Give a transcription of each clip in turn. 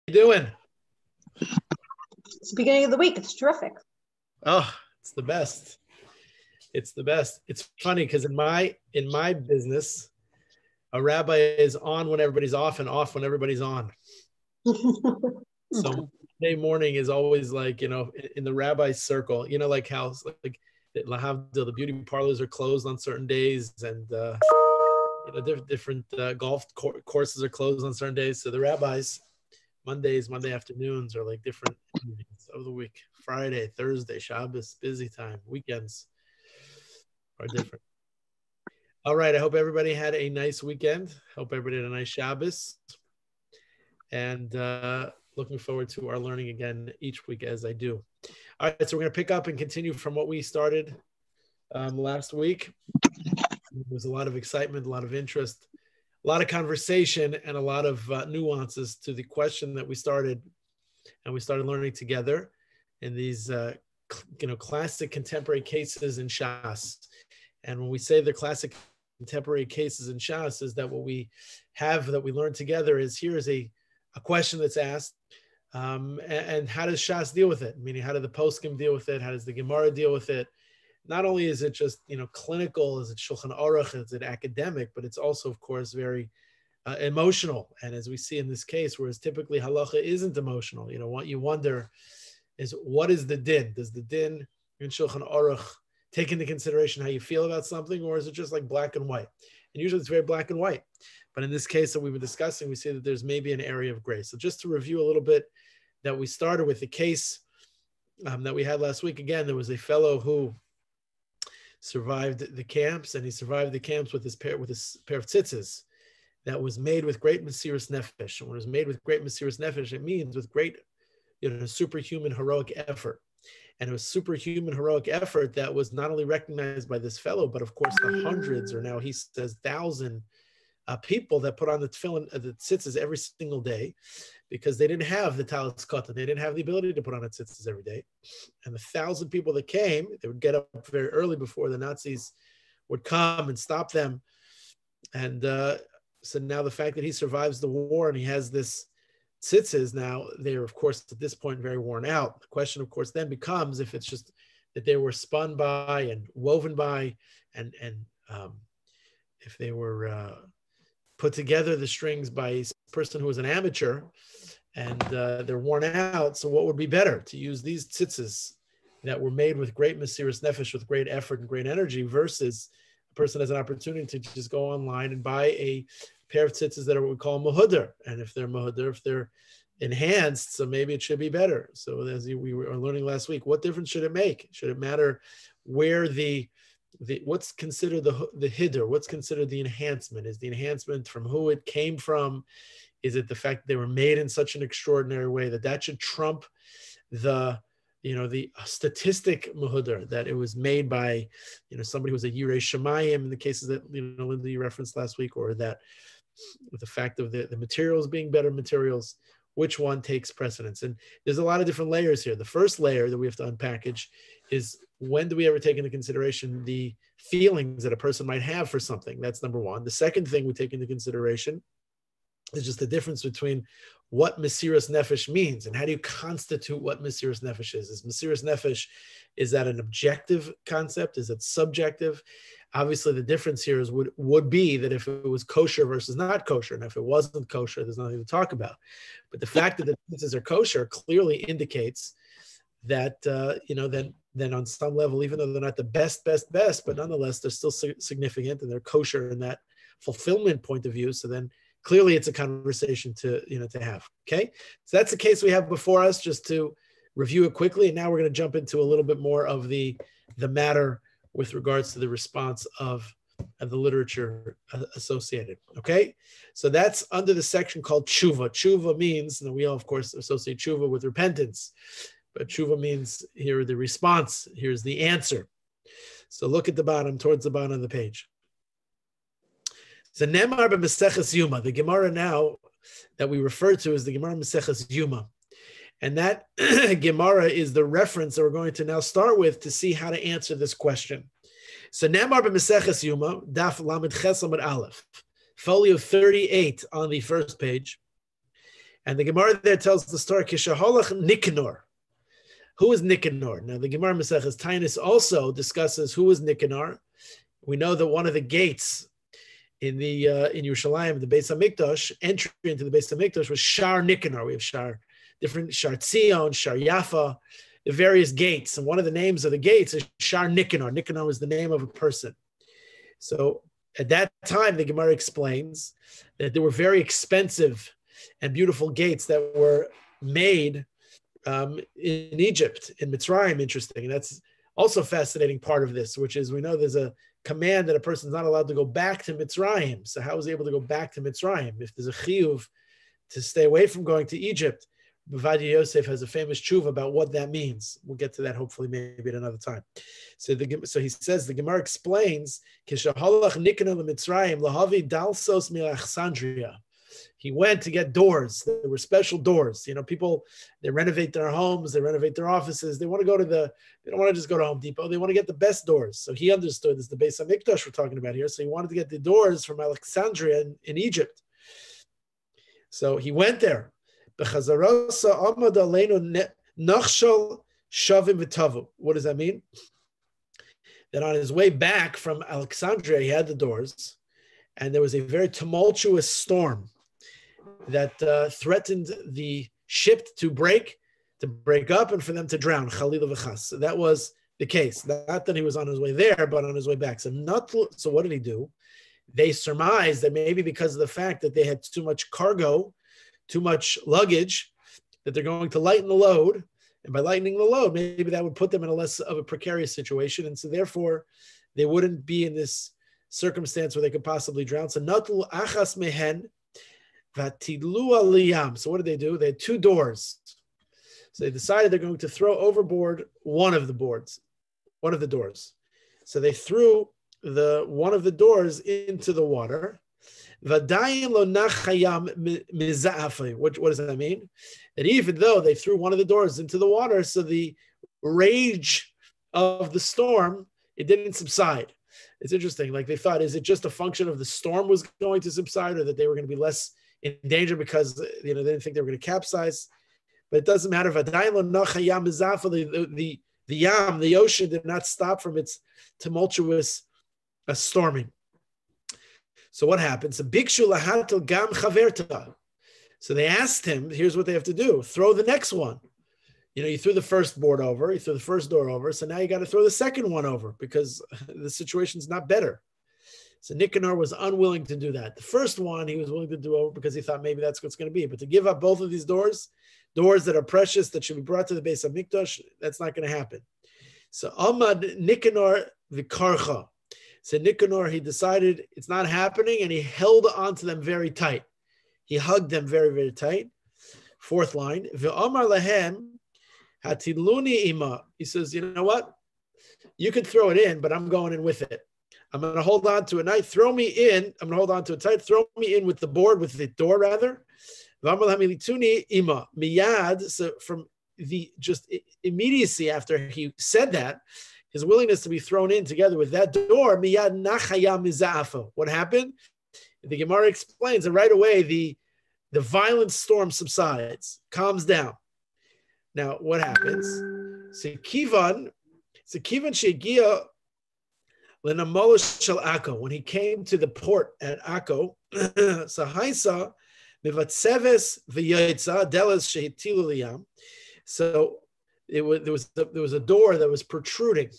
doing? It's the beginning of the week. It's terrific. Oh, it's the best. It's the best. It's funny because in my business, a rabbi is on when everybody's off and off when everybody's on. So Monday morning is always like, in the rabbi circle, like how like the beauty parlors are closed on certain days, and different golf courses are closed on certain days. So the rabbis, Monday afternoons are like different evenings of the week. Friday, Thursday, Shabbos, busy time. Weekends are different. All right. I hope everybody had a nice weekend. Hope everybody had a nice Shabbos. And looking forward to our learning again each week as I do. All right. So we're going to pick up and continue from what we started last week. There's a lot of excitement, a lot of interest, a lot of conversation, and a lot of nuances to the question that we started. And we started learning together in these classic contemporary cases in Shas. And when we say the classic contemporary cases in Shas, is that what we have that we learn together is here is a question that's asked, and how does Shas deal with it? Meaning, how do the poskim deal with it? How does the Gemara deal with it? Not only is it just clinical, is it Shulchan Aruch, is it academic, but it's also, of course, very emotional. And as we see in this case, whereas typically halacha isn't emotional, what you wonder is, what is the din? Does the din in Shulchan Aruch take into consideration how you feel about something, or is it just like black and white? And usually it's very black and white. But in this case that we've been discussing, we see that there's maybe an area of gray. So just to review a little bit, that we started with the case that we had last week. Again, there was a fellow who survived the camps, and he survived the camps with his pair of tzitzis that was made with great mesiras nefesh. And when it was made with great mesiras nefesh, it means with great, superhuman heroic effort. And it was superhuman heroic effort that was not only recognized by this fellow, but of course the hundreds, or now he says 1,000 people that put on the tefillin, the tzitzis every single day, because they didn't have the talis katan. They didn't have the ability to put on the tzitzis every day. And the 1,000 people that came, they would get up very early before the Nazis would come and stop them. And so now the fact that he survives the war and he has this tzitzis, now they're, of course, at this point very worn out. The question, of course, then becomes if it's just that they were spun by and woven by, and if they were put together, the strings, by a person who was an amateur, and they're worn out. So what would be better, to use these tzitzis that were made with great mesiras nefesh, with great effort and great energy, versus a person has an opportunity to just go online and buy a pair of tzitzis that are what we call mahudar. And if they're mahudar, if they're enhanced, so maybe it should be better. So as we were learning last week, what difference should it make? Should it matter where what's considered the hiddur? What's considered the enhancement? Is the enhancement from who it came from? Is it the fact that they were made in such an extraordinary way that should trump the statistic mahudar, that it was made by, somebody who was a yirei shamayim in the cases that, Linda, you referenced last week, or that with the fact of the materials being better materials, which one takes precedence? And there's a lot of different layers here. The first layer that we have to unpackage is, when do we ever take into consideration the feelings that a person might have for something? That's number one. The second thing we take into consideration is just the difference between what mesiras nefesh means and how do you constitute what mesiras nefesh is. Is mesiras nefesh, is that an objective concept? Is it subjective? Obviously, the difference here is would be that if it was kosher versus not kosher, and if it wasn't kosher, there's nothing to talk about. But the fact that the tzitzis are kosher clearly indicates that then on some level, even though they're not the best, but nonetheless they're still significant and they're kosher in that fulfillment point of view. So then clearly it's a conversation to have. Okay, so that's the case we have before us. Just to review it quickly, and now we're going to jump into a little bit more of the matter with regards to the response of the literature associated. Okay, so that's under the section called tshuva. Tshuva means, and we all of course associate tshuva with repentance, but tshuva means here the response. Here's the answer. So look at the bottom, towards the bottom of the page. So Nemar b'Meseches Yuma, the Gemara now that we refer to as the Gemara Meseches Yuma. And that Gemara is the reference that we're going to now start with to see how to answer this question. So Nemar b'Meseches Yuma, Daf Lamed Ches Amud Aleph, folio 38 on the first page. And the Gemara there tells the story, Kishaholach Nicanor. Who is Nicanor? Now, the Gemara Maseches Tainus also discusses who is Nicanor. We know that one of the gates in Yerushalayim, the Beis Hamikdash, entry into the Beis Hamikdash was Shar Nicanor. We have Shar Tzion, Shar Yafa, the various gates. And one of the names of the gates is Shar Nicanor. Nicanor was the name of a person. So at that time, the Gemara explains that there were very expensive and beautiful gates that were made in Egypt, in Mitzrayim, interesting. And that's also a fascinating part of this, which is we know there's a command that a person's not allowed to go back to Mitzrayim. So how is he able to go back to Mitzrayim? If there's a chiyuv to stay away from going to Egypt, Bavadia Yosef has a famous tshuva about what that means. We'll get to that hopefully maybe at another time. So he says, the Gemara explains, Kishahalach Nicanor Mitzrayim lahavi dalsos mi'Alexandria. He went to get doors. There were special doors. People, they renovate their homes, they renovate their offices. They want to go to they don't want to just go to Home Depot. They want to get the best doors. So he understood this is the Beis Hamikdash we're talking about here. So he wanted to get the doors from Alexandria in Egypt. So he went there. What does that mean? That on his way back from Alexandria, he had the doors, and there was a very tumultuous storm that threatened the ship to break up and for them to drown. Chalila v'chas. So that was the case. Not that he was on his way there, but on his way back. So what did he do? They surmised that maybe because of the fact that they had too much cargo, too much luggage, that they're going to lighten the load. And by lightening the load, maybe that would put them in a less of a precarious situation. And so therefore, they wouldn't be in this circumstance where they could possibly drown. So natul achas mehen vatilu aliyam. So what did they do? They had two doors. So they decided they're going to throw overboard one of the doors. So they threw one of the doors into the water. What does that mean? That even though they threw one of the doors into the water, so the rage of the storm, it didn't subside. It's interesting. Like they thought, is it just a function of the storm was going to subside, or that they were going to be less in danger because they didn't think they were going to capsize? But it doesn't matter. The ocean did not stop from its tumultuous storming. So what happens? So they asked him, here's what they have to do. Throw the next one. You threw the first board over, you threw the first door over, so now you got to throw the second one over because the situation's not better. So Nicanor was unwilling to do that. The first one he was willing to do over because he thought maybe that's what's going to be. But to give up both of these doors that are precious, that should be brought to the Beis Hamikdash, that's not going to happen. So Amad Nicanor Vikarcha. So Nicanor, he decided it's not happening, and he held onto them very tight. He hugged them very, very tight. Fourth line. V'amar lahem hatiluni ima. He says, you know what? You could throw it in, but I'm going in with it. I'm going to hold on to it tight. Throw me in. I'm going to hold on to it tight. Throw me in with the door rather. V'amar lahem lituni ima. Miyad. So from the just immediacy after he said that, his willingness to be thrown in together with that door, miyad nachaya miza'afa. What happened? The Gemara explains that right away the violent storm subsides, calms down. Now, what happens? So kivan shegia lenamolish shel Akko. When he came to the port at Akko, so haisa mivatseves v'yotza delas shehitilu liyam. So there was a door that was protruding,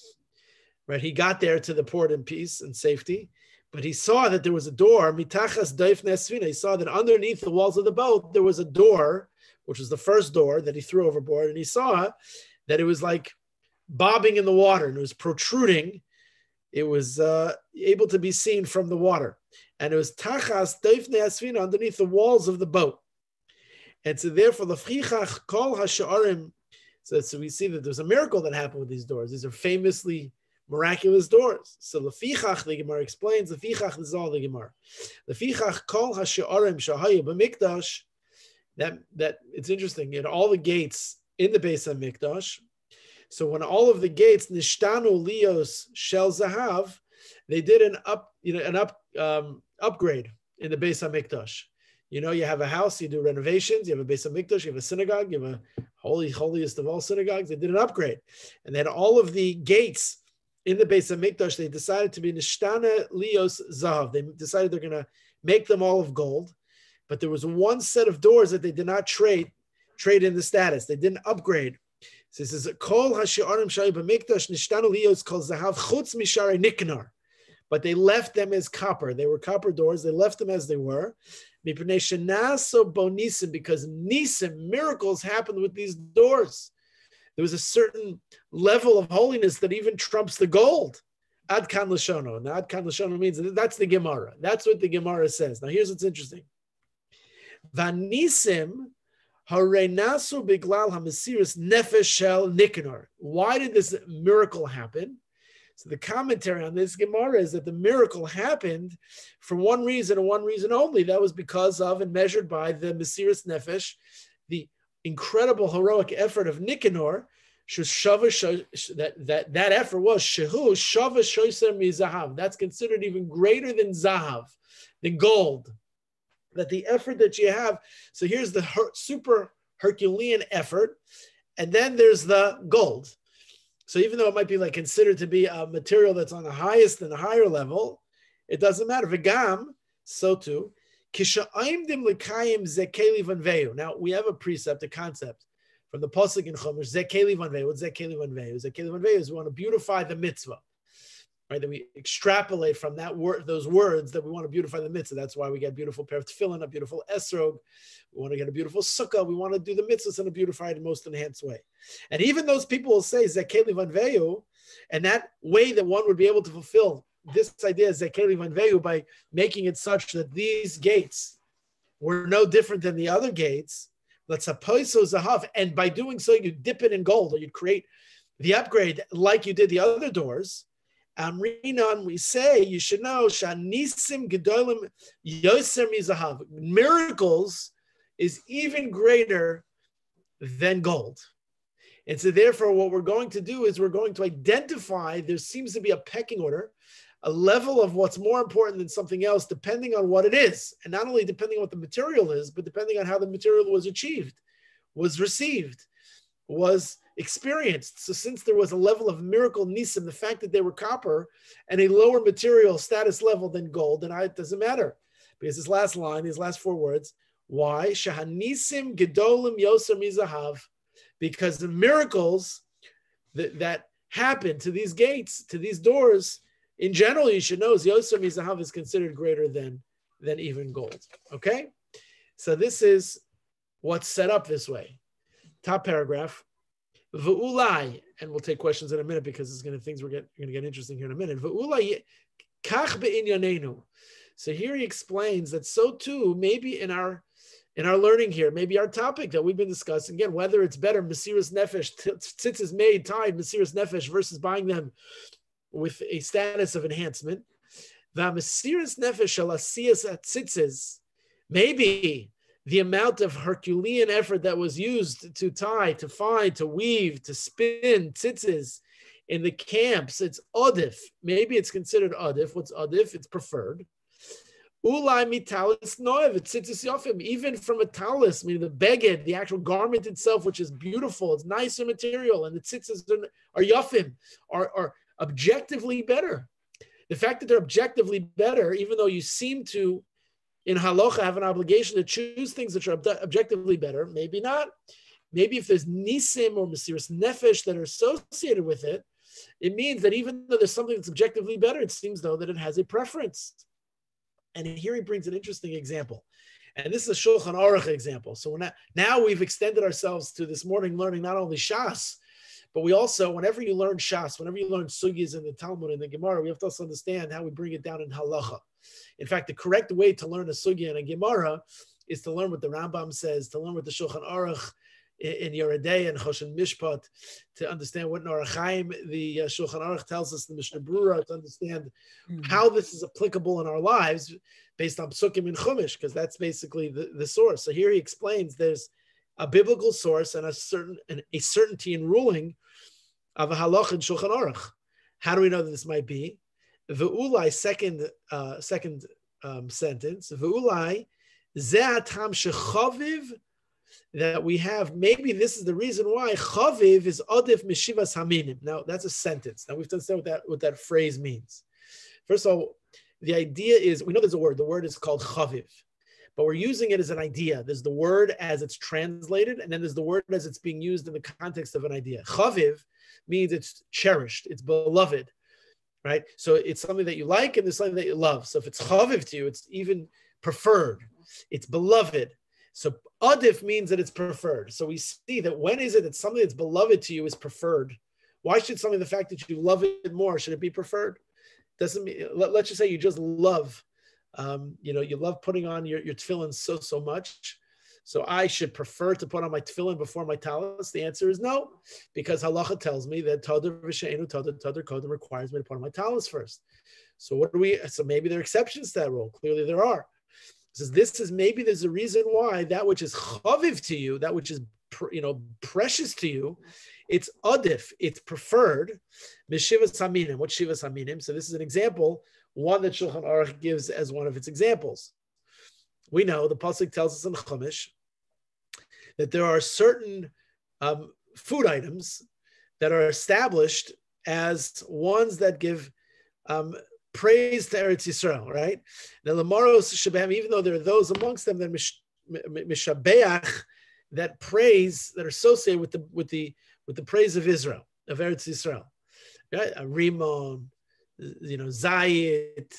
right? He got there to the port in peace and safety, but he saw that there was a door, mitachas doif nesvina. He saw that underneath the walls of the boat, there was a door, which was the first door that he threw overboard, and he saw that it was like bobbing in the water, and it was protruding. It was able to be seen from the water, and it was tachas doif nesvina, underneath the walls of the boat. And so therefore, lefchichach kol hasha'arim. So we see that there's a miracle that happened with these doors. These are famously miraculous doors. So lefichach, the Gemara explains, lefichach is all the Gemara. Lefichach kol hasha'arim shahayu b'mikdash. That it's interesting. You had all the gates in the Beis Hamikdash. So when all of the gates nishtanu lios shel zahav, they did an upgrade in the Beis Hamikdash. You know, you have a house, you do renovations, you have a Beis Hamikdash, you have a synagogue, you have a holiest of all synagogues. They did an upgrade. And then all of the gates in the Beis Hamikdash, they decided to be Nishtana Lios Zahav. They decided they're going to make them all of gold. But there was one set of doors that they did not trade in the status. They didn't upgrade. So it says, Kol HaShi'arim Shai B'Mikdash Nishtana Lios Kol Zahav Chutz Mishare Niknar. But they left them as copper. They were copper doors. They left them as they were. Because nisim, miracles happened with these doors. There was a certain level of holiness that even trumps the gold. Ad kan l'shono. Now, ad kan l'shono means that's the Gemara. That's what the Gemara says. Now, here's what's interesting. Vanisim harenasu biglal hamasiris nefesh shel niknor. Why did this miracle happen? So the commentary on this Gemara is that the miracle happened for one reason and one reason only. That was because of and measured by the Mesiris Nefesh, the incredible heroic effort of Nicanor. That effort was Shehu Shava Shoiser Mizahav. That's considered even greater than Zahav, than gold. That the effort that you have. So here's the super Herculean effort, and then there's the gold. So even though it might be like considered to be a material that's on the highest and the higher level, it doesn't matter. V'gam, so too. Now we have a precept, a concept from the pasuk in Chumash. Zekeli vanveyu. What's zekeli vanveyu? Zekeli vanveyu is we want to beautify the mitzvah, right? That we extrapolate from that word, those words, that we want to beautify the mitzvah. That's why we get beautiful pair of tefillin, a beautiful esrog. We want to get a beautiful sukkah. We want to do the mitzvahs in a beautified, most enhanced way. And even those people will say zekeli vanveyu, and that way that one would be able to fulfill this idea zekeli vanveyu by making it such that these gates were no different than the other gates. Let's suppose so zahav, and by doing so, you dip it in gold, or you create the upgrade like you did the other doors. Amrinan, we say, you should know, shanisim gedolim yoser mizahav. Miracles is even greater than gold. And so therefore, what we're going to do is we're going to identify, there seems to be a pecking order, a level of what's more important than something else, depending on what it is. And not only depending on what the material is, but depending on how the material was achieved, was received, was experienced. So since there was a level of miracle nisim, the fact that they were copper and a lower material status level than gold, then it doesn't matter. Because this last line, these last four words, why? Shahanisim gedolim yoser mizahav. Because the miracles that happen to these gates, to these doors, in general, you should know, yoser mizahav is considered greater than even gold. Okay? So this is what's set up this way. Top paragraph. V'ulai, and we'll take questions in a minute because things are going to get interesting here in a minute. V'ulai kach be'inyanenu. So here he explains that so too, maybe in our learning here, maybe our topic that we've been discussing, again, whether it's better Mesiris Nefesh, tzitzis made, tied, Mesiris Nefesh versus buying them with a status of enhancement. The Mesiris Nefesh alasiyas at tzitzis, maybe the amount of Herculean effort that was used to tie, to find, to weave, to spin tzitzis in the camps, it's odif. Maybe it's considered odif. What's odif? It's preferred. Ulai mitalis noev, tzitzis yofim, even from a talis, meaning the beged, the actual garment itself, which is beautiful, it's nicer material, and the tzitzis are yofim, are objectively better. The fact that they're objectively better, even though you seem to, in halacha, have an obligation to choose things that are objectively better, maybe not. Maybe if there's nisim or mesiris nefesh that are associated with it, it means that even though there's something that's objectively better, it seems though that it has a preference. And here he brings an interesting example. And this is a Shulchan Aruch example. So now we've extended ourselves to this morning learning not only Shas, but we also, whenever you learn Shas, whenever you learn Sugis in the Talmud and the Gemara, we have to also understand how we bring it down in halacha. In fact, the correct way to learn a Sugya and a Gemara is to learn what the Rambam says, to learn what the Shulchan Aruch in Yeridei and Choshen Mishpat, to understand what in Orach Chaim the Shulchan Aruch tells us, the Mishnah Brura, to understand how this is applicable in our lives based on Psukim and Chumash, because that's basically the source. So here he explains there's a biblical source and a certainty in ruling of a halach in Shulchan Aruch. How do we know that this might be? V'ulai, second sentence, v'ulai Ze'atam shechaviv, that we have, maybe this is the reason why chaviv is adif mishivas haminim. Now, that's a sentence. Now, we have to understand what that phrase means. First of all, the idea is, we know there's a word. The word is called chaviv, but we're using it as an idea. There's the word as it's translated, and then there's the word as it's being used in the context of an idea. Chaviv means it's cherished, it's beloved, right? So it's something that you like, and there's something that you love. So if it's chaviv to you, it's even preferred. It's beloved. So adif means that it's preferred. So we see that when is it that something that's beloved to you is preferred? Why should something, the fact that you love it more, should it be preferred? Doesn't mean, let's just say you just love, you love putting on your tefillin so much. So I should prefer to put on my tefillin before my talis. The answer is no, because halacha tells me that tadar v'she'enu tadar kodem requires me to put on my talis first. So so maybe there are exceptions to that rule. Clearly there are. Says this is, maybe there's a reason why that which is chaviv to you, that which is precious to you, it's adif, it's preferred. Mishivas haminim. What shivas haminim? So this is an example, one that Shulchan Aruch gives as one of its examples. We know the pasuk tells us in Chumash that there are certain food items that are established as ones that give praise to Eretz Yisrael, right? Now, Lamaros Shabam, even though there are those amongst them that mishabeach, that praise, that are associated with the praise of Israel, of Eretz Yisrael, right? A rimon, zayit.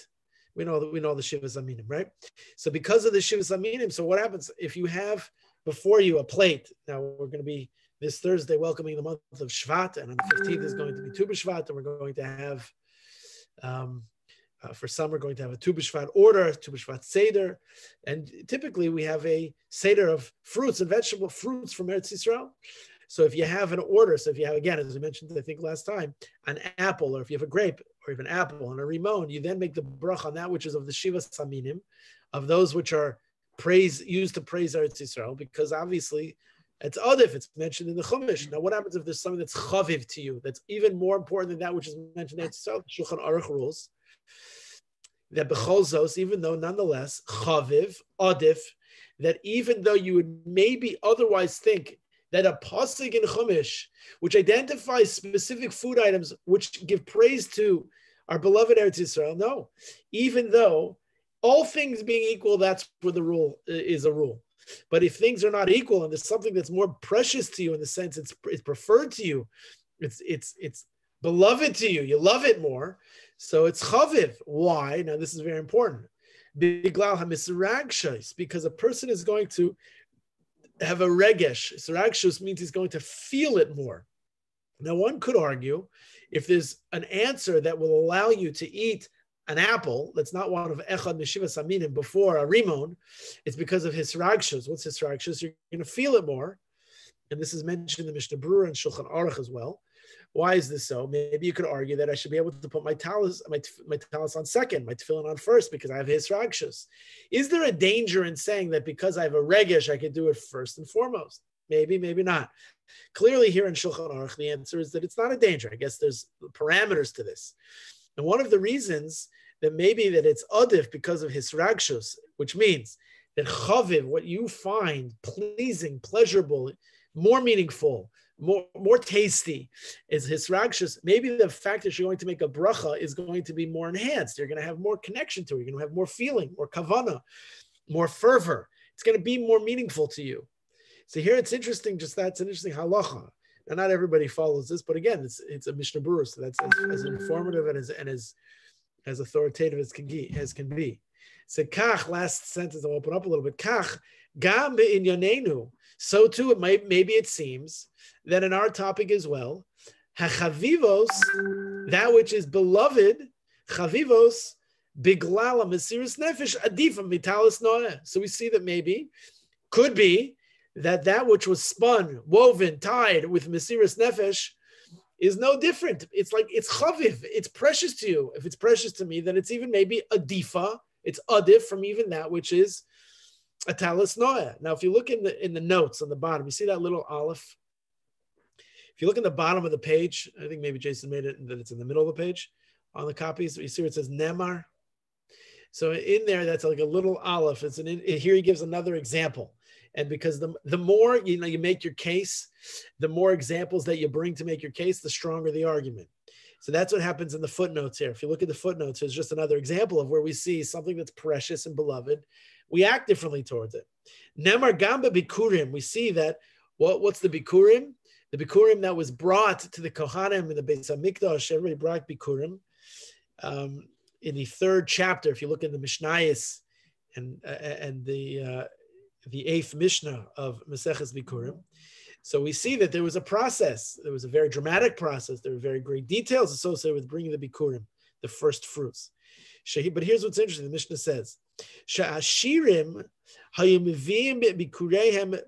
We know the shivas aminim, right? So because of the shivas aminim, so what happens if you have before you a plate? Now we're going to be this Thursday welcoming the month of Shvat, and on the 15th is going to be Tu B'Shvat, and we're going to have. For some, we're going to have a Tu B'Shvat order, Tu B'Shvat Seder, and typically we have a Seder of fruits and vegetable fruits from Eretz Yisrael. So if you have an order, so if you have, again, as I mentioned, I think last time, an apple, or if you have a grape, or even an apple and a rimon, you then make the brach on that which is of the Shivas Haminim, of those which are used to praise Eretz Yisrael, because obviously it's adif, it's mentioned in the Chumash. Now, what happens if there's something that's chaviv to you, that's even more important than that which is mentioned in Eretz Yisrael? Shulchan Aruch rules that b'cholzos, even though nonetheless chaviv, adif, that even though you would maybe otherwise think that a pasuk in Chumash, which identifies specific food items which give praise to our beloved Eretz Yisrael, no, even though all things being equal, that's where the rule is a rule. But if things are not equal and there's something that's more precious to you in the sense it's preferred to you, it's beloved to you, you love it more, so it's chaviv. Why? Now this is very important. Because a person is going to have a regesh. Siragshus means he's going to feel it more. Now one could argue, if there's an answer that will allow you to eat an apple that's not one of echad meshivas aminim before a rimon, it's because of hisragshus. What's hisragshus? You're going to feel it more, and this is mentioned in the Mishnah Berurah and Shulchan Aruch as well. Why is this so? Maybe you could argue that I should be able to put my talis on second, my tefillin on first, because I have hisragshus. Is there a danger in saying that because I have a regesh, I could do it first and foremost? Maybe, maybe not. Clearly, here in Shulchan Aruch, the answer is that it's not a danger. I guess there's parameters to this. And one of the reasons that maybe that it's adif because of hisragshus, which means that chaviv, what you find pleasing, pleasurable, more meaningful, more tasty, is hisragshus. Maybe the fact that you're going to make a bracha is going to be more enhanced. You're going to have more connection to it. You're going to have more feeling, more kavana, more fervor. It's going to be more meaningful to you. So here it's interesting, it's an interesting halacha. Now, not everybody follows this, but again, it's a Mishnah Berurah, so that's as informative and as authoritative as can be. So kach, last sentence, I'll open up a little bit. Kach, gam be'inyanenu. So too, maybe it seems that in our topic as well, hachavivos, that which is beloved, chavivos, biglala mesiris nefesh adifam mitalis noeh. So we see that maybe, could be, that which was spun, woven, tied with mesiris nefesh is no different. It's like, it's chaviv, it's precious to you. If it's precious to me, then it's even maybe adifa, it's adif from even that which is a talis noah. Now, if you look in the notes on the bottom, you see that little aleph? If you look in the bottom of the page, I think maybe Jason made it that it's in the middle of the page on the copies, you see where it says Nemar. So in there, that's like a little aleph. Here he gives another example. And because the more you make your case, the more examples that you bring to make your case, the stronger the argument. So that's what happens in the footnotes here. If you look at the footnotes, there's just another example of where we see something that's precious and beloved. We act differently towards it. Nemar gamba bikurim. We see that what's the bikurim? The bikurim that was brought to the Kohanim in the Beis Hamikdash. Everybody brought bikurim. In the third chapter, if you look in the Mishnayos and the 8th Mishnah of Maseches Bikurim, so we see that there was a process. There was a very dramatic process. There were very great details associated with bringing the Bikurim, the first fruits. But here's what's interesting. The Mishnah says, "Sha'ashirim hayumivim bikureihem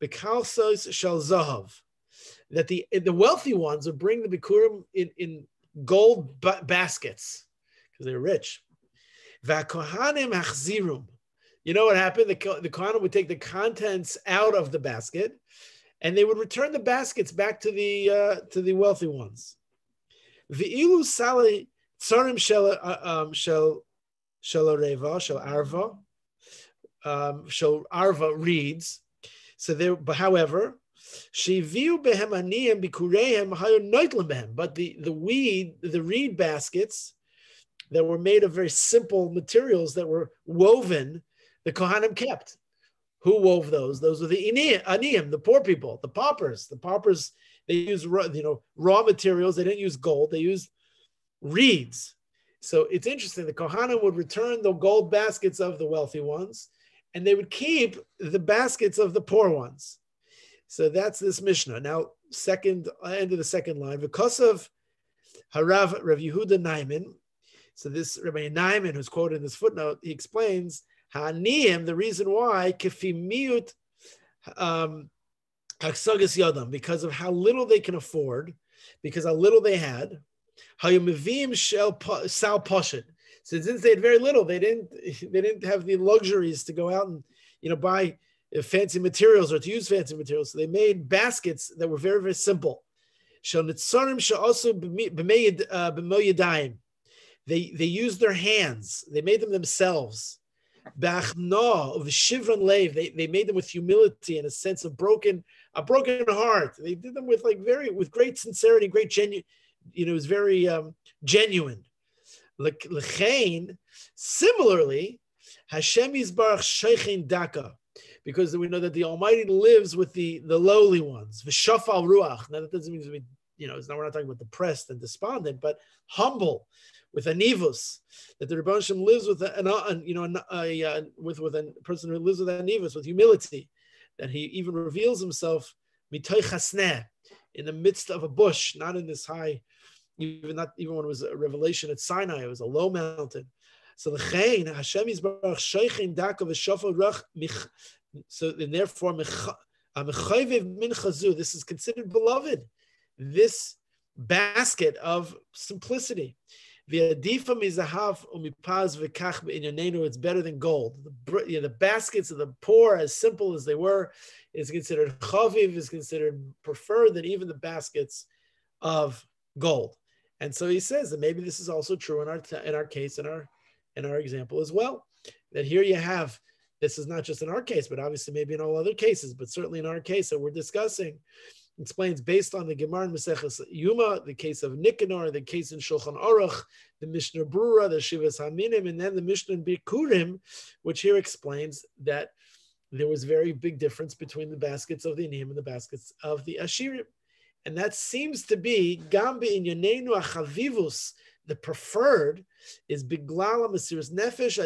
bekalsos shel zahav," that the wealthy ones would bring the Bikurim in gold baskets because they were rich. Va'kohanim achzirum. You know what happened? The Kohanim would take the contents out of the basket, and they would return the baskets back to the wealthy ones. Ve'ilu sali tzarim shel areva shel arva reeds. So there, but however, sheviu behem aniyim bikureihem hayon noitlim behem. But the reed baskets that were made of very simple materials that were woven, the Kohanim kept. Who wove those? Those were the aniyim, the poor people, the paupers. The paupers, they used raw materials. They didn't use gold. They used reeds. So it's interesting. The Kohanim would return the gold baskets of the wealthy ones, and they would keep the baskets of the poor ones. So that's this Mishnah. Now, end of the second line, because of Harav Rav Yehuda Naiman. So this Rabbi Naiman, who's quoted in this footnote, he explains Ha'aniyim, the reason why, kefimiut haksagas yadam, because of how little they can afford, because how little they had. Hayumivim shel sal poshet. So since they had very little, they didn't have the luxuries to go out and buy fancy materials or to use fancy materials. So they made baskets that were very, very simple. Shel nitzarim shel also b'mo yadayim. They used their hands. They made them themselves. B'achna of shivron leiv. They made them with humility and a sense of a broken heart. They did them with great sincerity, great genuine. It was very genuine. L'chein, similarly, Hashem Yisbarach Sheichin Daka, because we know that the Almighty lives with the lowly ones. V'shafal ruach. Now that doesn't mean we're not talking about depressed and despondent, but humble, with anivus. That the Rebbe Shem lives with with a person who lives with anivus, with humility. That he even reveals himself mitoy chasneh, in the midst of a bush, not in this high. Even when it was a revelation at Sinai, it was a low mountain. So the Chayin, Hashem Yisbarach Sheichin Daka v'Shofar Ruach. So and therefore, this is considered beloved. This basket of simplicity. It's better than gold. The baskets of the poor, as simple as they were, is considered chaviv, is considered preferred than even the baskets of gold. And so he says that maybe this is also true in our case, in our example as well. That here you have, this is not just in our case, but obviously maybe in all other cases, but certainly in our case that we're discussing, explains based on the Gemara in Maseches Yuma, the case of Nicanor, the case in Shulchan Aruch, the Mishnah Brura, the Shivas Haminim, and then the Mishnah in Bikurim, which here explains that there was very big difference between the baskets of the Aniyim and the baskets of the Ashirim. And that seems to be Gambi in Yonenu Achavivus, the preferred is Biglala Mesiras Nefesh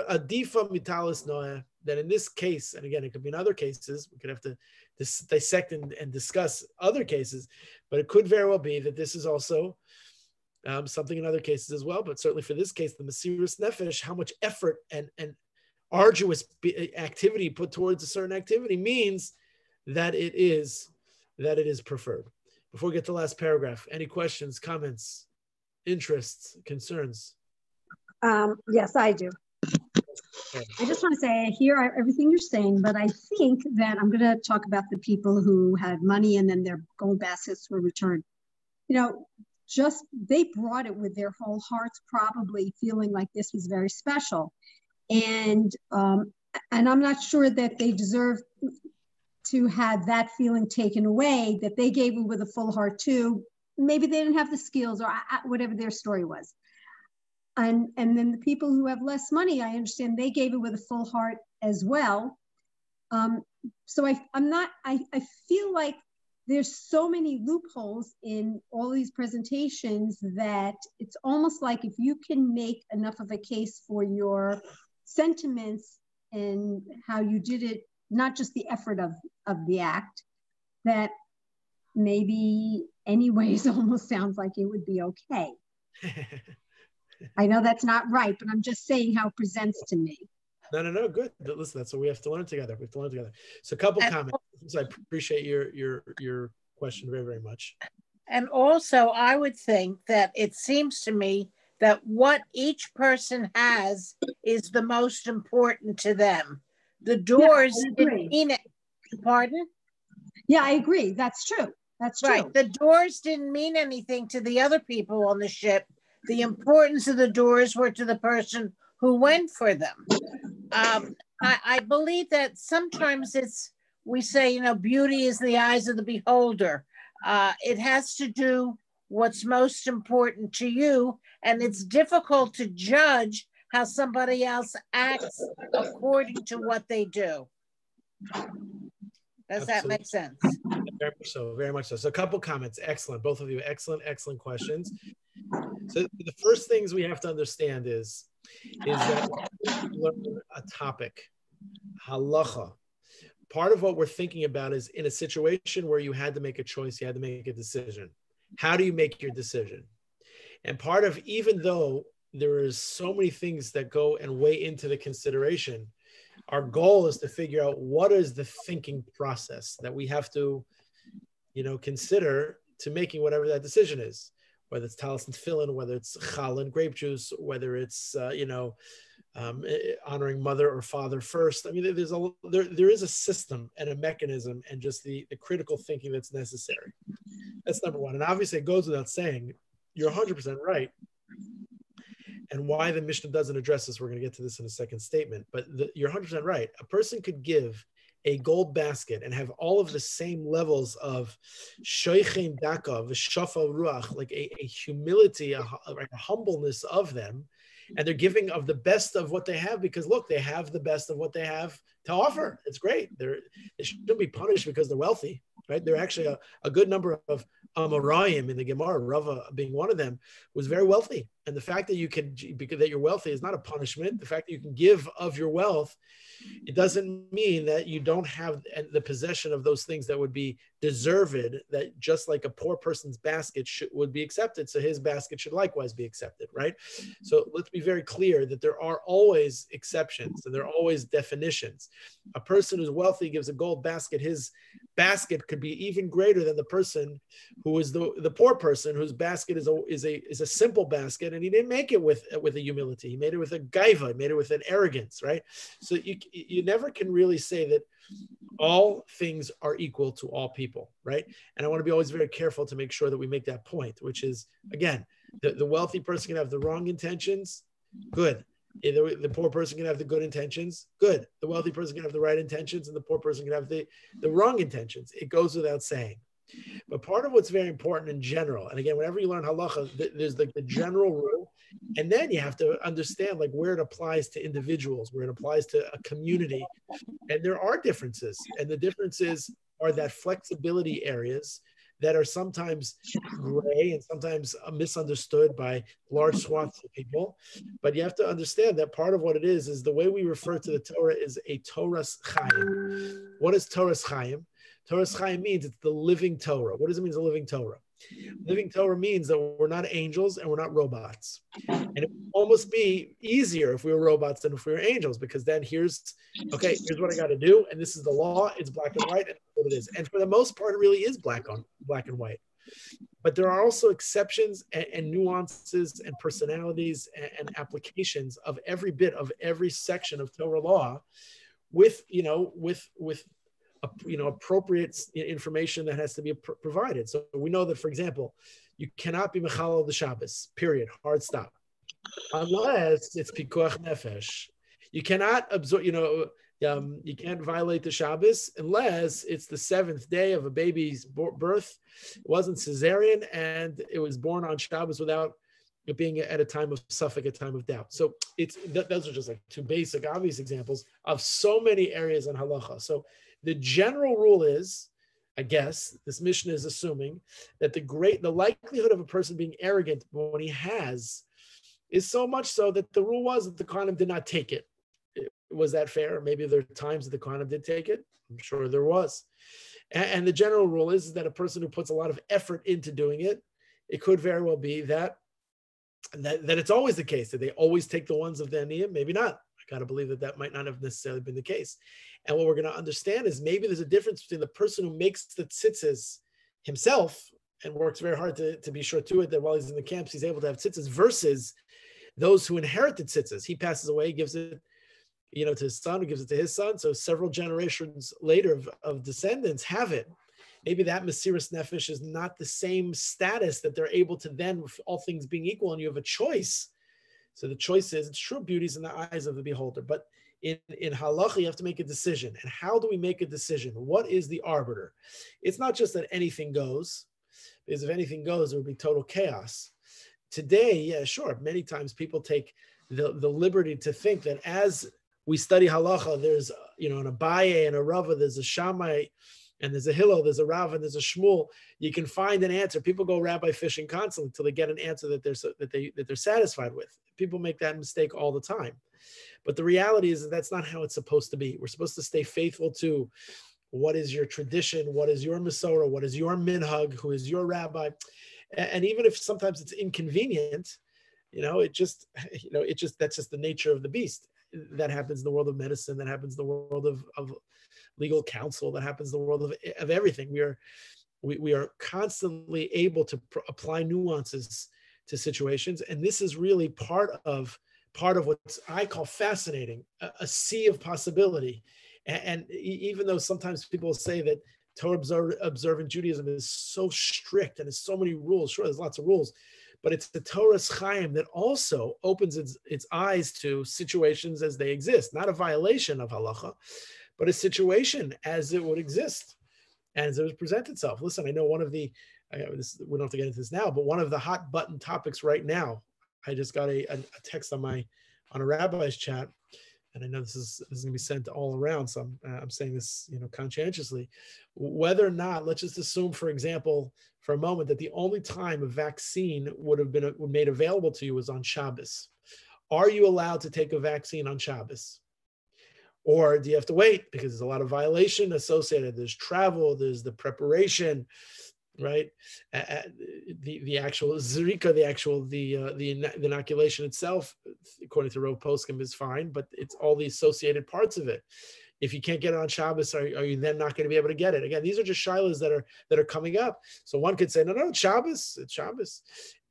Adifa Mitalis Noah. That in this case, and again, it could be in other cases, we could have to dissect and discuss other cases, but it could very well be that this is also something in other cases as well. But certainly for this case, the Mesiras Nefesh, how much effort and arduous activity put towards a certain activity means that it is preferred. Before we get to the last paragraph, any questions, comments, interests, concerns? Yes, I do. I just want to say I hear everything you're saying, but I think that I'm going to talk about the people who had money and then their gold baskets were returned. they brought it with their whole hearts, probably feeling like this was very special. And I'm not sure that they deserve to have that feeling taken away, that they gave it with a full heart too. Maybe they didn't have the skills or whatever their story was. And then the people who have less money, I understand they gave it with a full heart as well. So I feel like there's so many loopholes in all these presentations that it's almost like if you can make enough of a case for your sentiments and how you did it, not just the effort of the act, that maybe anyways almost sounds like it would be okay. I know that's not right, but I'm just saying how it presents to me. No, good. Listen, that's what we have to learn together. We have to learn together. So a couple comments. I appreciate your question very, very much. And also, I would think that it seems to me that what each person has is the most important to them. The doors didn't mean it. Pardon? Yeah, I agree. That's true. That's true. Right. The doors didn't mean anything to the other people on the ship. The importance of the doors were to the person who went for them. I believe that sometimes we say, beauty is in the eyes of the beholder. It has to do what's most important to you, and it's difficult to judge how somebody else acts according to what they do. Does that make sense? Very much so, very much so. So a couple comments. Excellent. Both of you, excellent questions. So the first things we have to understand is that we learn a topic, halacha. Part of what we're thinking about is in a situation where you had to make a choice, you had to make a decision. How do you make your decision? And part of, even though there is so many things that go and weigh into the consideration, our goal is to figure out what is the thinking process that we have to, consider to making whatever that decision is, whether it's talis and tefillin, whether it's challah and grape juice, whether it's, honoring mother or father first. I mean, there is a system and a mechanism and just the critical thinking that's necessary. That's number one. And obviously it goes without saying, you're 100% right. And why the Mishnah doesn't address this, we're going to get to this in a second statement, but you're 100% right. A person could give a gold basket and have all of the same levels of shoichem daka, v'shafa ruach, like a humility, a humbleness of them, and they're giving of the best of what they have because, look, they have the best of what they have to offer. It's great. They shouldn't be punished because they're wealthy, right? They're actually a good number of Amoraim in the Gemara, Rava being one of them, was very wealthy. And the fact that that you're wealthy is not a punishment. The fact that you can give of your wealth, it doesn't mean that you don't have the possession of those things that would be deserved, that just like a poor person's basket would be accepted, so his basket should likewise be accepted, right? So let's be very clear that there are always exceptions and there are always definitions. A person who's wealthy gives a gold basket, his basket could be even greater than the person who is the poor person whose basket is a simple basket, and he didn't make it with a humility. He made it with a gaiva, he made it with an arrogance, right? So you never can really say that all things are equal to all people, right? And I want to be always very careful to make sure that we make that point, which is, again, the wealthy person can have the wrong intentions, good. The poor person can have the good intentions, good. The wealthy person can have the right intentions, and the poor person can have the wrong intentions. It goes without saying. But part of what's very important in general, and again, whenever you learn halacha, there's like the general rule, and then you have to understand like where it applies to individuals, where it applies to a community, and there are differences, and the differences are that flexibility areas that are sometimes gray and sometimes misunderstood by large swaths of people. But you have to understand that part of what it is the way we refer to the Torah is a Torah's Chaim. What is Torah's Chaim? Torah's Chaim means it's the living Torah. What does it mean, the living Torah? Living Torah means that we're not angels and we're not robots. And it would almost be easier if we were robots than if we were angels, because then here's what I got to do, and this is the law. It's black and white, and that's what it is. And for the most part, it really is black and white. But there are also exceptions and nuances and personalities and applications of every bit of every section of Torah law, with appropriate information that has to be provided. So we know that, for example, you cannot be mechalel the Shabbos, period, hard stop, unless it's pikuach nefesh. You cannot absorb, you can't violate the Shabbos unless it's the 7th day of a baby's birth. It wasn't cesarean and it was born on Shabbos without it being at a time of suffix, a time of doubt. So those are just like two basic, obvious examples of so many areas in halacha. So the general rule is, I guess, this Mishnah is assuming that the likelihood of a person being arrogant when he has is so much so that the rule was that the Kohanim did not take it. Was that fair? Maybe there are times that the Kohanim did take it. I'm sure there was. And the general rule is that a person who puts a lot of effort into doing it, it could very well be that it's always the case, that they always take the ones of the aniyim. Maybe not. I got to believe that might not have necessarily been the case. And what we're going to understand is maybe there's a difference between the person who makes the tzitzis himself and works very hard to be sure to it, that while he's in the camps, he's able to have tzitzis, versus those who inherited tzitzis. He passes away, gives it to his son, who gives it to his son. So several generations later of descendants have it. Maybe that Mesiras Nefesh is not the same status that they're able to then, with all things being equal, and you have a choice. So the choice is, it's true, beauty is in the eyes of the beholder. But in halacha, you have to make a decision. And how do we make a decision? What is the arbiter? It's not just that anything goes, because if anything goes, it would be total chaos. Today, yeah, sure, many times people take the liberty to think that as we study halacha, there's an Abaye and a Rava, there's a Shammai, and there's a Hillel, there's a Rav, and there's a Shmuel. You can find an answer. People go rabbi fishing constantly until they get an answer that they're satisfied with. People make that mistake all the time. But the reality is that that's not how it's supposed to be. We're supposed to stay faithful to what is your tradition, what is your Masorah, what is your minhag, who is your rabbi. And even if sometimes it's inconvenient, that's just the nature of the beast. That happens in the world of medicine, that happens in the world of legal counsel, that happens in the world of everything. We are constantly able to apply nuances to situations, and this is really part of what I call fascinating, a sea of possibility. And even though sometimes people say that Torah observant Judaism is so strict and there's so many rules, sure, there's lots of rules, but it's the Torah's Chaim that also opens its eyes to situations as they exist, not a violation of halacha, but a situation as it would exist, and as it would present itself. Listen, I know we don't have to get into this now, but one of the hot button topics right now, I just got a text on a rabbi's chat, and I know this is going to be sent all around, so I'm saying this conscientiously. Whether or not, let's just assume, for example, for a moment, that the only time a vaccine would have been made available to you was on Shabbos. Are you allowed to take a vaccine on Shabbos? Or do you have to wait because there's a lot of violation associated? There's travel, there's the preparation, right? The actual zrika, the inoculation itself, according to Rav Poskim, is fine, but it's all the associated parts of it. If you can't get it on Shabbos, are you then not going to be able to get it? Again, these are just shilas that are coming up. So one could say, no, it's Shabbos. It's Shabbos.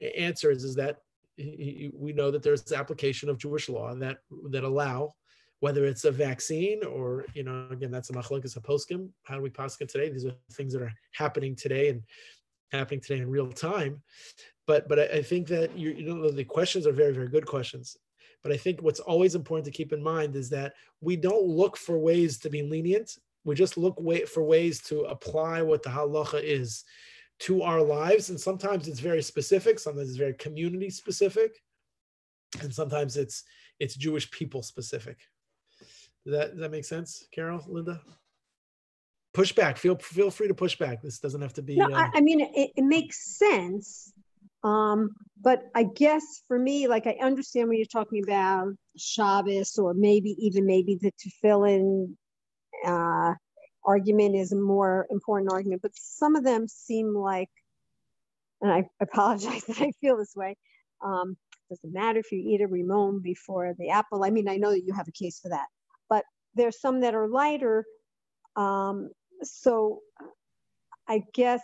The answer is that we know that there's the application of Jewish law that allow, whether it's a vaccine or, again, that's a machlokes haposkim. How do we paskin today? These are things that are happening today in real time. But I think that the questions are very, very good questions. But I think what's always important to keep in mind is that we don't look for ways to be lenient. We just look for ways to apply what the halacha is to our lives. And sometimes it's very specific. Sometimes it's very community specific. And sometimes it's Jewish people specific. Does that make sense, Carol, Linda? Push back. Feel free to push back. This doesn't have to be. No, I mean, it makes sense. But I guess for me, like, I understand when you're talking about Shabbos, or maybe the tefillin argument is a more important argument. But some of them seem like, and I apologize that I feel this way, doesn't matter if you eat a rimon before the apple. I mean, I know that you have a case for that. But there's some that are lighter. So I guess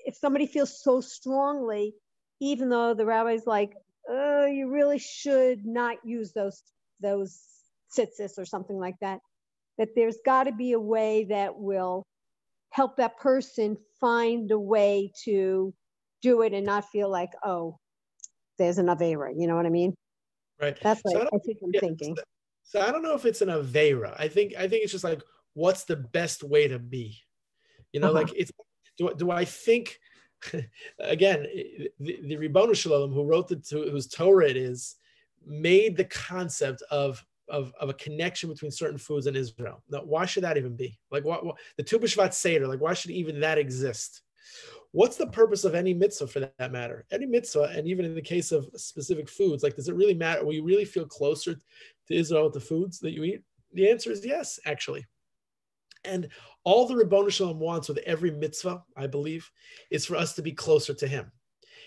if somebody feels so strongly, even though the rabbi's like, you really should not use those tzitzis or something like that, that there's got to be a way that will help that person find a way to do it and not feel like, oh, there's an Avera. You know what I mean? Right. That's what So I think I'm thinking. So I don't know if it's an Avera. I think it's just like, what's the best way to be? You know, like it's, do I think, again, the Ribono Shalom, who wrote whose Torah it is, made the concept of a connection between certain foods and Israel. Now, why should that even be? Like, what the Tu B'Shvat Seder, like, why should even that exist? What's the purpose of any mitzvah for that matter? Any mitzvah, and even in the case of specific foods, like, does it really matter? Will you really feel closer to Israel with the foods that you eat? The answer is yes, actually. And all the Ribono Shalom wants with every mitzvah, I believe, is for us to be closer to him,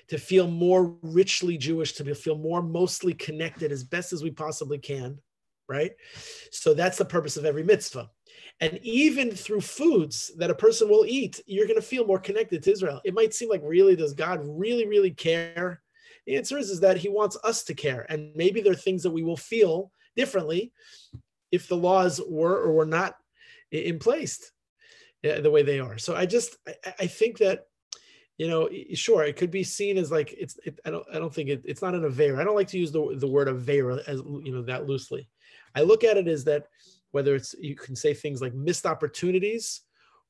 to feel more richly Jewish, to feel more mostly connected as best as we possibly can, right? So that's the purpose of every mitzvah. And even through foods that a person will eat, you're going to feel more connected to Israel. It might seem like, really, does God really, really care? The answer is that he wants us to care. And maybe there are things that we will feel differently if the laws were or were not in place the way they are. So I think that, you know, sure, it could be seen as like, I don't think it's not an Avera. I don't like to use the word Avera as, you know, that loosely. I look at it as that, whether it's, you can say things like missed opportunities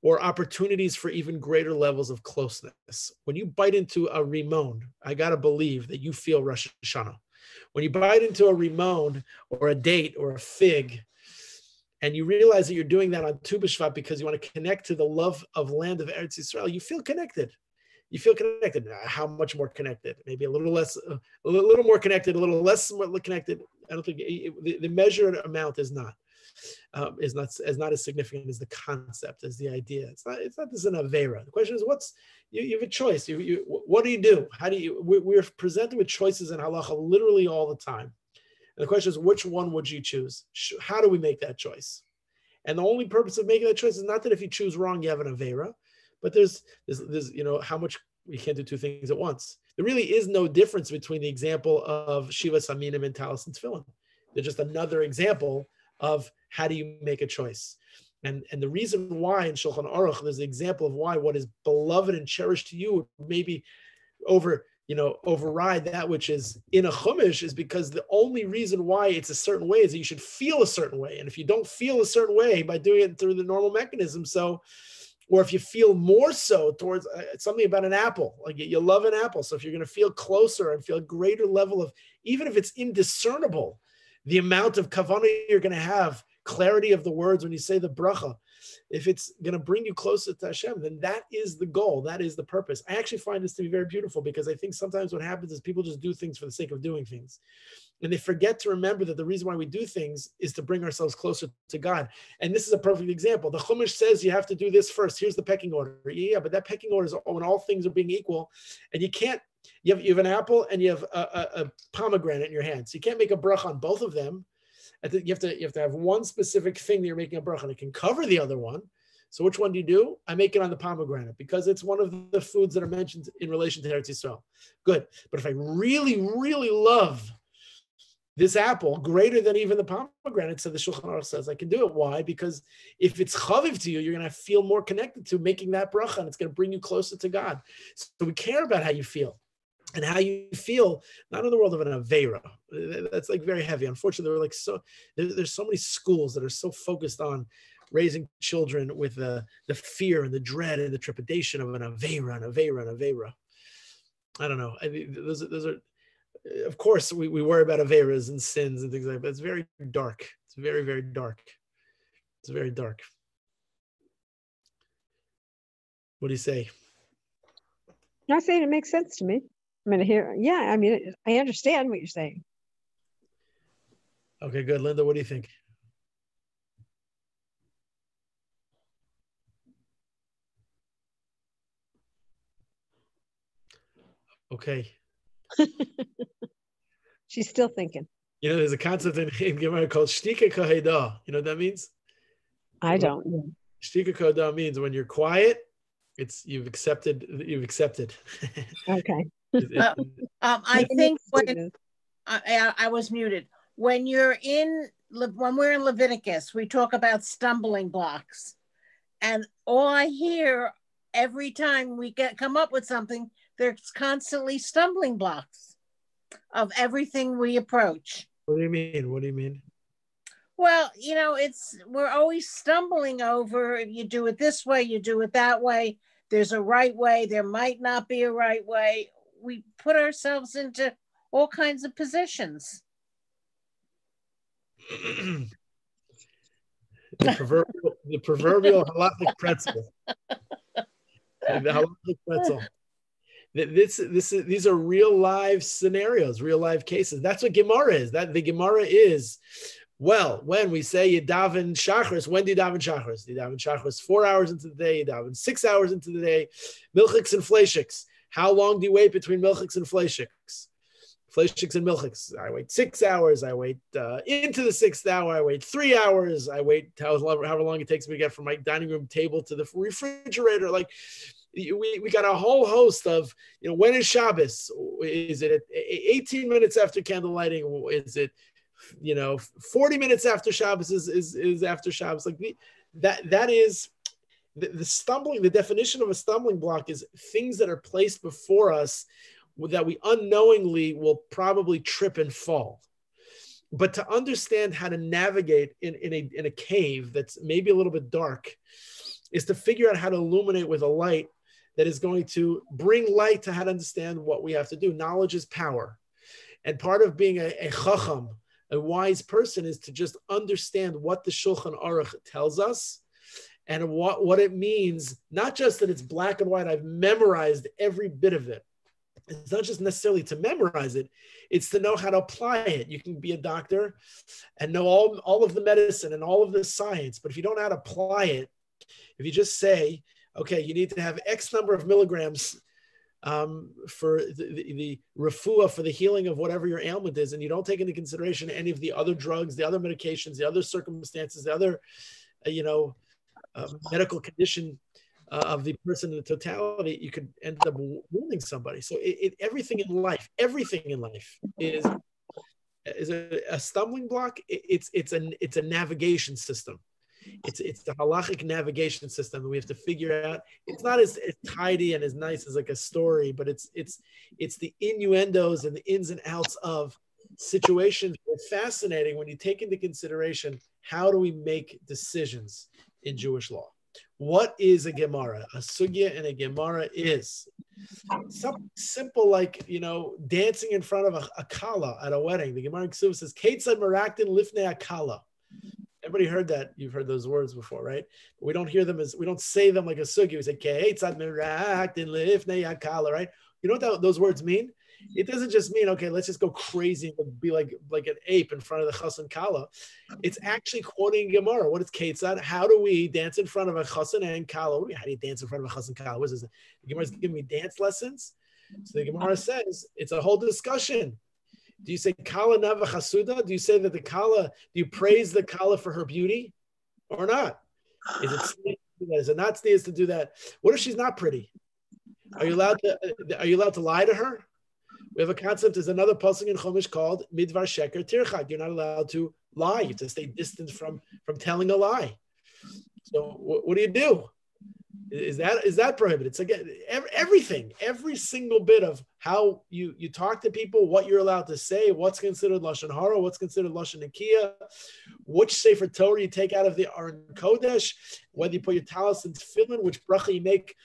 or opportunities for even greater levels of closeness. When you bite into a rimon, I got to believe that you feel Rosh Hashanah. When you bite into a rimon or a date or a fig, and you realize that you're doing that on Tu B'Shvat because you want to connect to the love of land of Eretz Yisrael, you feel connected. You feel connected. How much more connected? Maybe a little less, a little more connected, a little less connected. I don't think the measured amount is not as significant as the concept, as the idea. It's not this an Avera. The question is, you have a choice. What do you do? How do you? We're presented with choices in halacha literally all the time. And the question is, which one would you choose? How do we make that choice? And the only purpose of making that choice is not that if you choose wrong, you have an Avera, but there's you know, how much we can't do two things at once. There really is no difference between the example of Shiva Saminim and Talis and Tefillin. They're just another example of how do you make a choice. And the reason why in Shulchan Aruch, there's an example of why what is beloved and cherished to you maybe override that which is in a chumash, is because the only reason why it's a certain way is that you should feel a certain way. And if you don't feel a certain way by doing it through the normal mechanism, or if you feel more so towards something about an apple, like you love an apple. So if you're going to feel closer and feel a greater level of, even if it's indiscernible, the amount of kavanah you're going to have, clarity of the words when you say the bracha, if it's going to bring you closer to Hashem, then that is the goal. That is the purpose. I actually find this to be very beautiful, because I think sometimes what happens is people just do things for the sake of doing things. And they forget to remember that the reason why we do things is to bring ourselves closer to God. And this is a perfect example. The Chumash says you have to do this first. Here's the pecking order. Yeah, but that pecking order is when all things are being equal. And you can't, you have an apple and you have a pomegranate in your hand. So you can't make a bracha on both of them. You have to have one specific thing that you're making a bracha on. It can cover the other one. So which one do? I make it on the pomegranate because it's one of the foods that are mentioned in relation to Eretz Yisrael. Good. But if I really, really love this apple greater than even the pomegranate, so the Shulchan Aruch says I can do it. Why? Because if it's chaviv to you, you're going to feel more connected to making that bracha, and it's going to bring you closer to God. So we care about how you feel. And how you feel, not in the world of an Avera. That's like very heavy. Unfortunately, there's so many schools that are so focused on raising children with the fear and the dread and the trepidation of an Avera. I don't know. I mean, those are, of course, we worry about Averas and sins and things like that, but it's very dark. It's very, very dark. It's very dark. What do you say? I'm saying it makes sense to me. I understand what you're saying. Okay, good. Linda, what do you think? Okay. She's still thinking. You know, there's a concept in Gibber called shtika kaheda. You know what that means? I don't. Shtika kaheda means when you're quiet, you've accepted. Okay. I think when I was muted, when you're in when we're in Leviticus, we talk about stumbling blocks. And all I hear every time we come up with something, there's constantly stumbling blocks of everything we approach. What do you mean? What do you mean? Well, we're always stumbling over, you do it this way, you do it that way. There's a right way. There might not be a right way. We put ourselves into all kinds of positions. the proverbial halachic pretzel. The halachic pretzel. These are real live scenarios, real live cases. That's what Gemara is. That the Gemara is. Well, when we say you daven shachris, when do you daven shachris? You daven shachris 4 hours into the day. You daven 6 hours into the day. Milchiks and fleishiks. How long do you wait between milchiks and fleishiks? Fleishiks and milchiks. I wait 6 hours. I wait into the 6th hour. I wait 3 hours. I wait however long it takes me to get from my dining room table to the refrigerator. Like we got a whole host of, when is Shabbos? Is it at 18 minutes after candle lighting? Is it 40 minutes after Shabbos is after Shabbos? Like that is the stumbling. The definition of a stumbling block is things that are placed before us that we unknowingly will probably trip and fall. But to understand how to navigate in a cave that's maybe a little bit dark is to figure out how to illuminate with a light that is going to bring light to how to understand what we have to do. Knowledge is power. And part of being a chacham, a wise person, is to just understand what the Shulchan Aruch tells us and what it means. Not just that it's black and white. I've memorized every bit of it. It's not just necessarily to memorize it. It's to know how to apply it. You can be a doctor and know all of the medicine and all of the science. But if you don't know how to apply it, if you just say, okay, you need to have X number of milligrams for the refuah, for the healing of whatever your ailment is, and you don't take into consideration any of the other drugs, the other medications, the other circumstances, the other, medical condition of the person in the totality, you could end up wounding somebody. So everything in life is a stumbling block. It's a navigation system. It's the halachic navigation system that we have to figure out. It's not as tidy and as nice as like a story, but it's the innuendos and the ins and outs of situations. It's fascinating when you take into consideration how do we make decisions in Jewish law. What is a Gemara? A sugya and a Gemara is something simple like, dancing in front of a kala at a wedding. The Gemara in Ksuv says, Ketzad meraktin lifnei akala. Everybody heard that. You've heard those words before, right? But we don't hear them we don't say them like a sugya. We say, Ketzad meraktin lifnei akala, right? You know what those words mean? It doesn't just mean, okay, let's just go crazy and be like an ape in front of the chassan kala. It's actually quoting Gemara. What is Ketzad? How do we dance in front of a chassan and kala? How do you dance in front of a chassan kala? What is this? The Gemara's giving me dance lessons. So the Gemara says it's a whole discussion. Do you say kala nava chasuda? Do you say that do you praise the kala for her beauty or not? Is it sneeze to do that? Is it not sneeze to do that? What if she's not pretty? Are you allowed to lie to her? We have a concept, there's another pasuk in Chumash called midvar sheker tirchak. You're not allowed to lie. You have to stay distant from telling a lie. So what do you do? Is that prohibited? It's again everything, every single bit of how you talk to people, what you're allowed to say, what's considered lashon hara, what's considered lashon nikiya, which sefer Torah you take out of the Aron Kodesh, whether you put your talis in tefillin, which bracha you make,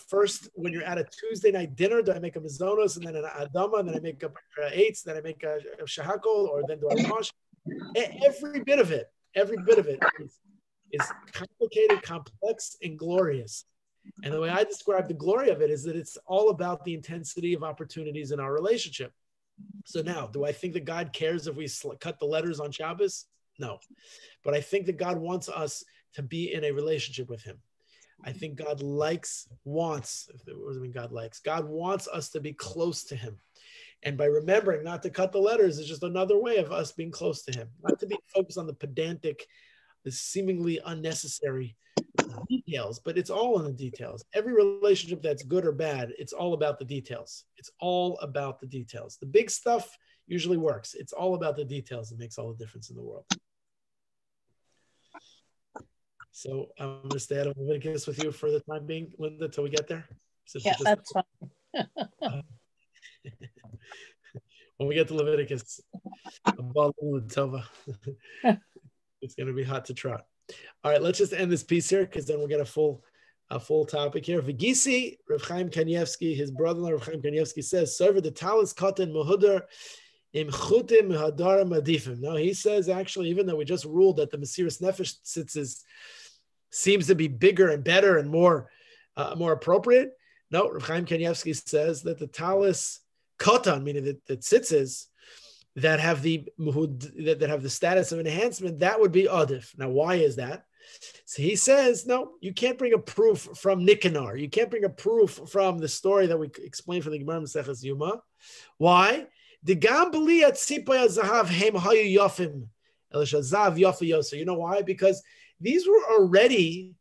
first when you're at a Tuesday night dinner. Do I make a mizonos and then an adama, and then I make a eitz, then I make a shahakol, or then do I wash? Every bit of it is complicated, complex, and glorious. And the way I describe the glory of it is that it's all about the intensity of opportunities in our relationship. So now, do I think that God cares if we cut the letters on Shabbos? No. But I think that God wants us to be in a relationship with him. I think God wants us to be close to him. And by remembering not to cut the letters is just another way of us being close to him. Not to be focused on the pedantic, the seemingly unnecessary details, but it's all in the details. Every relationship that's good or bad, it's all about the details. It's all about the details. The big stuff usually works. It's all about the details that makes all the difference in the world. So I'm going to stay out of Leviticus with you for the time being, Linda, till we get there. Yeah, that's fine. When we get to Leviticus, it's going to be hot to trot. All right, let's just end this piece here because then we'll get a full topic here. Vigisi, Rav Chaim Kanievsky, his brother-in-law Rav Chaim Kanievsky says, "Server the talis katan muhudar im chutim hadar madifim." Now he says actually, even though we just ruled that the Mesiras Nefesh tzitzis seems to be bigger and better and more appropriate, no, Rav Chaim Kanievsky says that the talis katan, meaning the tzitzis that have the status of enhancement, that would be adif. Now, why is that? So he says, no, you can't bring a proof from Nicanor. You can't bring a proof from the story that we explained from the Gemara Maseches Yuma. Why? You know why? Because these were already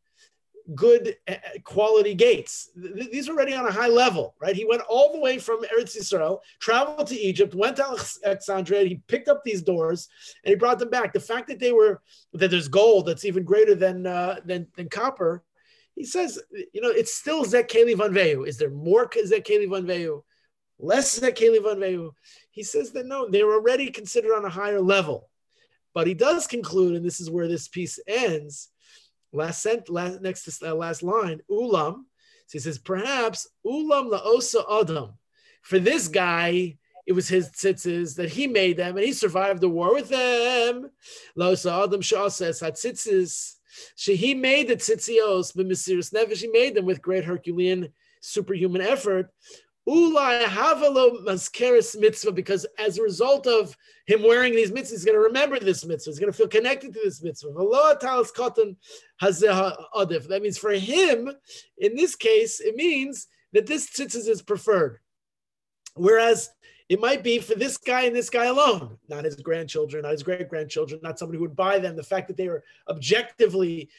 good quality gates. These are already on a high level, right? He went all the way from Eretz Yisrael, traveled to Egypt, went to Alexandria, he picked up these doors and he brought them back. The fact that there's gold that's even greater than copper, he says, it's still Zek Keli Van Vehu. Is there more Zek Keli Van Vehu? Less Zek Keli Van Vehu? He says that no, they were already considered on a higher level. But he does conclude, and this is where this piece ends, last line, ulam. So he says, perhaps ulam laosa adam. For this guy, it was his tzitzis that he made them, and he survived the war with them. Laosa adam sha'asas hatzitzis. He made the tzitzios, but Mesiras Nefesh, he made them with great Herculean, superhuman effort. Ulai havalo maskeres mitzvah, because as a result of him wearing these mitzvahs, he's going to remember this mitzvah. He's going to feel connected to this mitzvah. That means for him, in this case, it means that this tzitzis is preferred. Whereas it might be for this guy and this guy alone, not his grandchildren, not his great-grandchildren, not somebody who would buy them. The fact that they were objectively,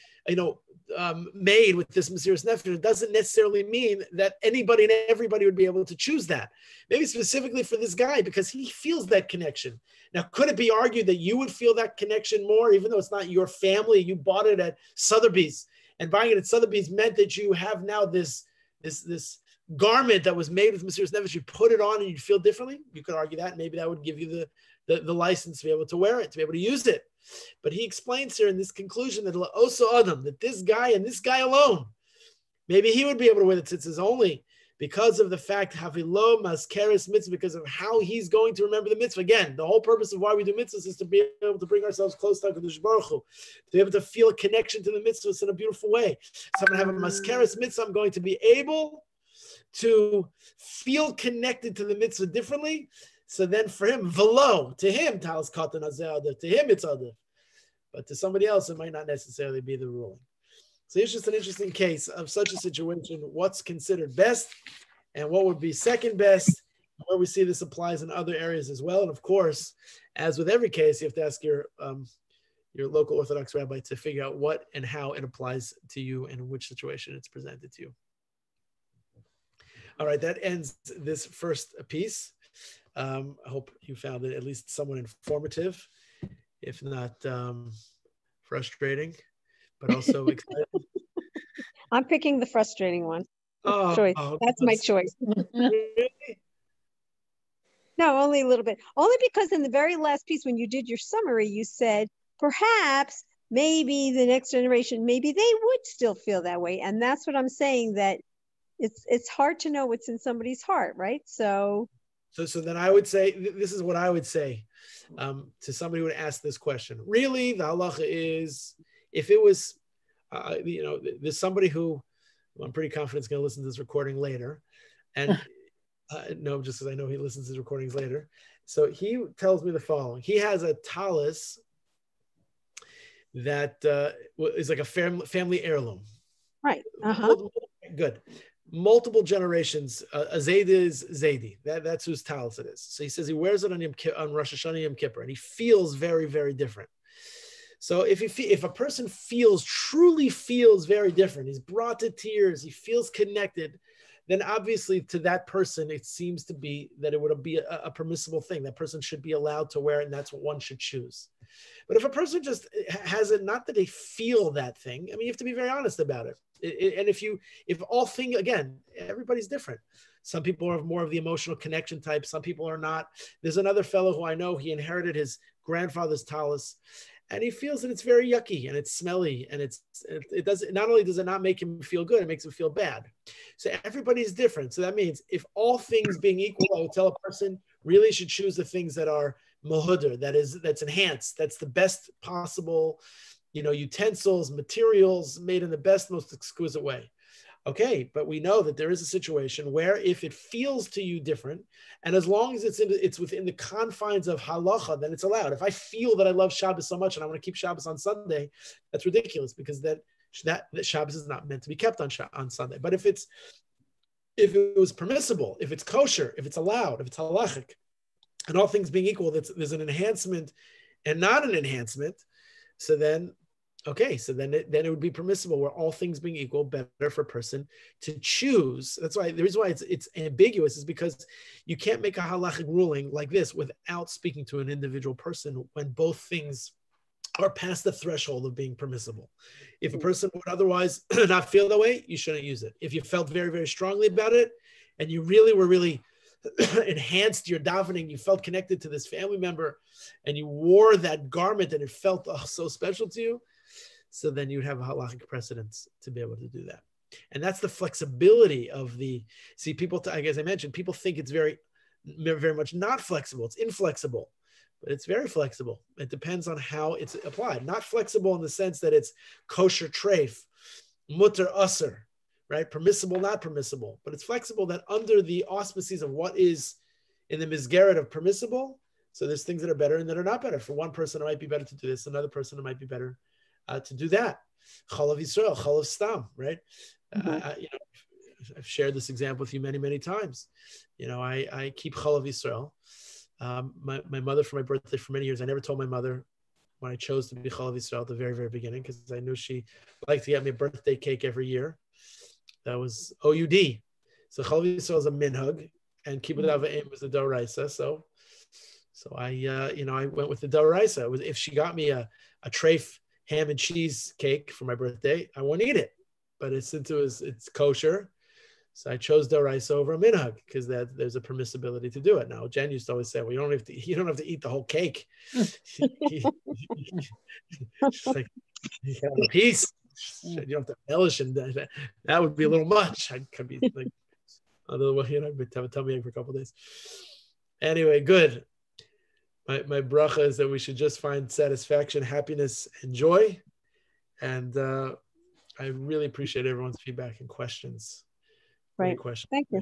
made with this Mesiras Nefesh, doesn't necessarily mean that anybody and everybody would be able to choose that. Maybe specifically for this guy, because he feels that connection. Now, could it be argued that you would feel that connection more, even though it's not your family? You bought it at Sotheby's, and buying it at Sotheby's meant that you have now this garment that was made with Mesiras Nefesh. You put it on and you feel differently. You could argue that. Maybe that would give you the license to be able to wear it, to be able to use it. But he explains here in this conclusion that also Adam, that this guy and this guy alone, maybe he would be able to wear the tzitzis only because of the fact havilo maskeres mitzvah, because of how he's going to remember the mitzvah. Again, the whole purpose of why we do mitzvahs is to be able to bring ourselves close to HaKadosh Baruch Hu, to be able to feel a connection to the mitzvahs in a beautiful way. So I'm going to have a maskeres mitzvah. I'm going to be able to feel connected to the mitzvah differently. So then for him, velo, to him, talis katan hazeh adif, to him it's adif. But to somebody else, it might not necessarily be the ruling. So it's just an interesting case of such a situation, what's considered best and what would be second best, where we see this applies in other areas as well. And of course, as with every case, you have to ask your local Orthodox rabbi to figure out what and how it applies to you and in which situation it's presented to you. All right, that ends this first piece. I hope you found it at least somewhat informative, if not frustrating, but also exciting. I'm picking the frustrating one. Choice. That's my choice. Really? No, only a little bit. Only because in the very last piece, when you did your summary, you said, perhaps, maybe the next generation, maybe they would still feel that way. And that's what I'm saying, that it's hard to know what's in somebody's heart, right? So then I would say, this is what I would say to somebody who would ask this question. Really, the halacha is, if it was, there's somebody who I'm pretty confident is going to listen to this recording later. And no, just because I know he listens to his recordings later. So he tells me the following. He has a talis that is like a family heirloom. Right. Uh-huh. Good. Multiple generations. A Zayd is Zaydi. That's whose talis it is. So he says he wears it on Rosh Hashanah Yom Kippur, and he feels very, very different. So if a person truly feels very different, he's brought to tears, he feels connected, then obviously to that person, it seems to be that it would be a permissible thing. That person should be allowed to wear it, and that's what one should choose. But if a person just has it, not that they feel that thing, I mean, you have to be very honest about it. And if all thing, again, everybody's different. Some people are more of the emotional connection type. Some people are not. There's another fellow who I know, he inherited his grandfather's tallis, and he feels that it's very yucky and it's smelly, and it does, not only does it not make him feel good, it makes him feel bad. So everybody's different. So that means if all things being equal, I would tell a person really should choose the things that are mahudr, that's enhanced, that's the best possible, utensils, materials made in the best, most exquisite way. Okay, but we know that there is a situation where if it feels to you different, and as long as it's within the confines of halacha, then it's allowed. If I feel that I love Shabbos so much and I want to keep Shabbos on Sunday, that's ridiculous, because that Shabbos is not meant to be kept on Sunday. But if it was permissible, if it's kosher, if it's allowed, if it's halachic, and all things being equal, there's an enhancement and not an enhancement, so then it would be permissible, where all things being equal, better for a person to choose. That's why the reason why it's ambiguous is because you can't make a halachic ruling like this without speaking to an individual person when both things are past the threshold of being permissible. If a person would otherwise not feel that way, you shouldn't use it. If you felt very, very strongly about it, and you really enhanced your davening, you felt connected to this family member, and you wore that garment and it felt so special to you, so then you'd have a halachic precedence to be able to do that. And that's the flexibility of people, I guess I mentioned, people think it's very, very much not flexible. It's inflexible, but it's very flexible. It depends on how it's applied. Not flexible in the sense that it's kosher treif, mutter usser, right? Permissible, not permissible, but it's flexible that under the auspices of what is in the misgeret of permissible. So there's things that are better and that are not better. For one person, it might be better to do this. Another person, it might be better to do that. Chalav Yisrael, Chalav Stam, right? I've shared this example with you many, many times. I keep Chalav Yisrael. My mother, for my birthday for many years, I never told my mother when I chose to be Chalav Yisrael at the very, very beginning, because I knew she liked to get me a birthday cake every year. That was OUD. So Chalav Yisrael is a minhag, and Kibbud Avayim was the Doraisa. So I went with the Doraisa. If she got me a treif ham and cheese cake for my birthday, I won't eat it. But since it's kosher, so I chose Doraisa over a minhag, because there's a permissibility to do it. Now, Jen used to always say, "Well, you don't have to eat the whole cake. She's like, you have a piece. You don't have to embellish, and that would be a little much. I could be like, otherwise, have a tummy ache for a couple of days. Anyway, good. My bracha is that we should just find satisfaction, happiness, and joy. And I really appreciate everyone's feedback and questions. Right. Questions. Thank you.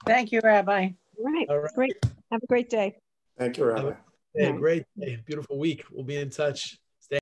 Thank you, Rabbi. Right. All right. Great. Have a great day. Thank you, Rabbi. Great day. Beautiful week. We'll be in touch.